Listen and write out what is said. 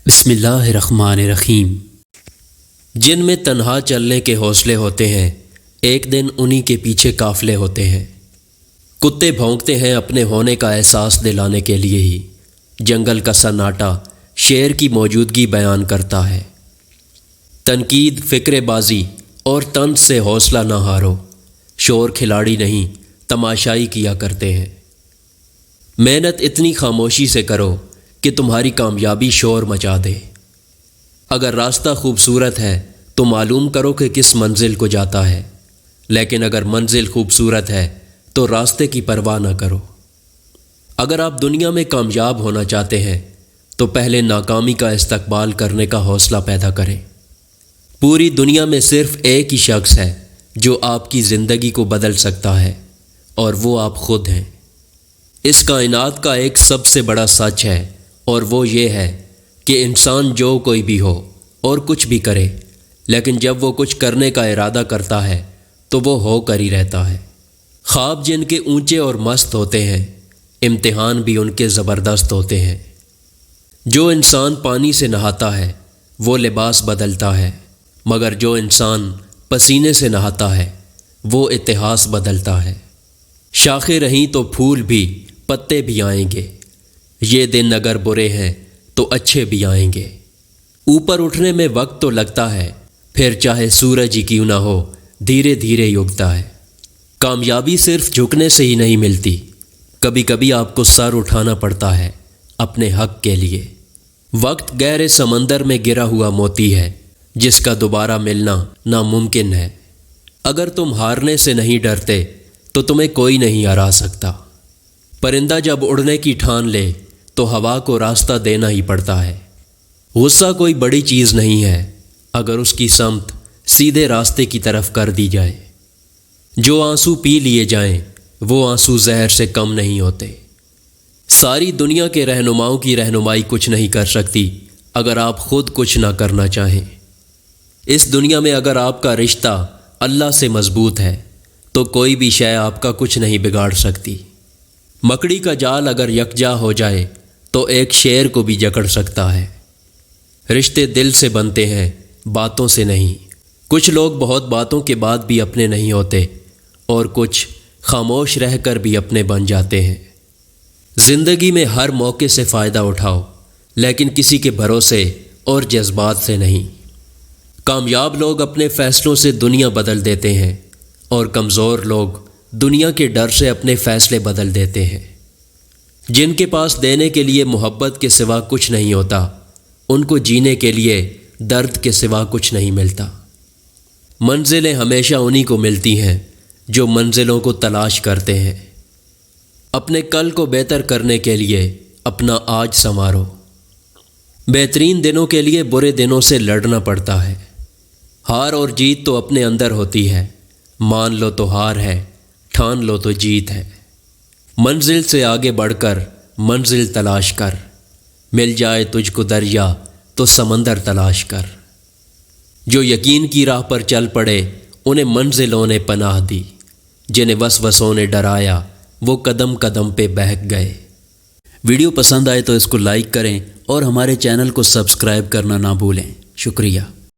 بسم اللہ الرحمن الرحیم۔ جن میں تنہا چلنے کے حوصلے ہوتے ہیں، ایک دن انہی کے پیچھے قافلے ہوتے ہیں۔ کتے بھونکتے ہیں اپنے ہونے کا احساس دلانے کے لیے ہی، جنگل کا سناٹا شیر کی موجودگی بیان کرتا ہے۔ تنقید، فکر بازی اور طنز سے حوصلہ نہ ہارو، شور کھلاڑی نہیں تماشائی کیا کرتے ہیں۔ محنت اتنی خاموشی سے کرو کہ تمہاری کامیابی شور مچا دے۔ اگر راستہ خوبصورت ہے تو معلوم کرو کہ کس منزل کو جاتا ہے، لیکن اگر منزل خوبصورت ہے تو راستے کی پرواہ نہ کرو۔ اگر آپ دنیا میں کامیاب ہونا چاہتے ہیں تو پہلے ناکامی کا استقبال کرنے کا حوصلہ پیدا کریں۔ پوری دنیا میں صرف ایک ہی شخص ہے جو آپ کی زندگی کو بدل سکتا ہے، اور وہ آپ خود ہیں۔ اس کائنات کا ایک سب سے بڑا سچ ہے، اور وہ یہ ہے کہ انسان جو کوئی بھی ہو اور کچھ بھی کرے، لیکن جب وہ کچھ کرنے کا ارادہ کرتا ہے تو وہ ہو کر ہی رہتا ہے۔ خواب جن کے اونچے اور مست ہوتے ہیں، امتحان بھی ان کے زبردست ہوتے ہیں۔ جو انسان پانی سے نہاتا ہے وہ لباس بدلتا ہے، مگر جو انسان پسینے سے نہاتا ہے وہ اتہاس بدلتا ہے۔ شاخیں رہیں تو پھول بھی، پتے بھی آئیں گے، یہ دن اگر برے ہیں تو اچھے بھی آئیں گے۔ اوپر اٹھنے میں وقت تو لگتا ہے، پھر چاہے سورج ہی کیوں نہ ہو دھیرے دھیرے ہی اگتا ہے۔ کامیابی صرف جھکنے سے ہی نہیں ملتی، کبھی کبھی آپ کو سر اٹھانا پڑتا ہے اپنے حق کے لیے۔ وقت گہرے سمندر میں گرا ہوا موتی ہے جس کا دوبارہ ملنا ناممکن ہے۔ اگر تم ہارنے سے نہیں ڈرتے تو تمہیں کوئی نہیں ہرا سکتا۔ پرندہ جب اڑنے کی ٹھان لے تو ہوا کو راستہ دینا ہی پڑتا ہے۔ غصہ کوئی بڑی چیز نہیں ہے اگر اس کی سمت سیدھے راستے کی طرف کر دی جائے۔ جو آنسو پی لیے جائیں وہ آنسو زہر سے کم نہیں ہوتے۔ ساری دنیا کے رہنماؤں کی رہنمائی کچھ نہیں کر سکتی اگر آپ خود کچھ نہ کرنا چاہیں۔ اس دنیا میں اگر آپ کا رشتہ اللہ سے مضبوط ہے تو کوئی بھی شے آپ کا کچھ نہیں بگاڑ سکتی۔ مکڑی کا جال اگر یکجا ہو جائے تو ایک شیر کو بھی جکڑ سکتا ہے۔ رشتے دل سے بنتے ہیں، باتوں سے نہیں۔ کچھ لوگ بہت باتوں کے بعد بھی اپنے نہیں ہوتے، اور کچھ خاموش رہ کر بھی اپنے بن جاتے ہیں۔ زندگی میں ہر موقع سے فائدہ اٹھاؤ، لیکن کسی کے بھروسے اور جذبات سے نہیں۔ کامیاب لوگ اپنے فیصلوں سے دنیا بدل دیتے ہیں، اور کمزور لوگ دنیا کے ڈر سے اپنے فیصلے بدل دیتے ہیں۔ جن کے پاس دینے کے لیے محبت کے سوا کچھ نہیں ہوتا، ان کو جینے کے لیے درد کے سوا کچھ نہیں ملتا۔ منزلیں ہمیشہ انہی کو ملتی ہیں جو منزلوں کو تلاش کرتے ہیں۔ اپنے کل کو بہتر کرنے کے لیے اپنا آج سنوارو۔ بہترین دنوں کے لیے برے دنوں سے لڑنا پڑتا ہے۔ ہار اور جیت تو اپنے اندر ہوتی ہے، مان لو تو ہار ہے، ٹھان لو تو جیت ہے۔ منزل سے آگے بڑھ کر منزل تلاش کر، مل جائے تجھ کو دریا تو سمندر تلاش کر۔ جو یقین کی راہ پر چل پڑے انہیں منزلوں نے پناہ دی، جنہیں وسوسوں نے ڈرایا وہ قدم قدم پہ بہک گئے۔ ویڈیو پسند آئے تو اس کو لائک کریں اور ہمارے چینل کو سبسکرائب کرنا نہ بھولیں۔ شکریہ۔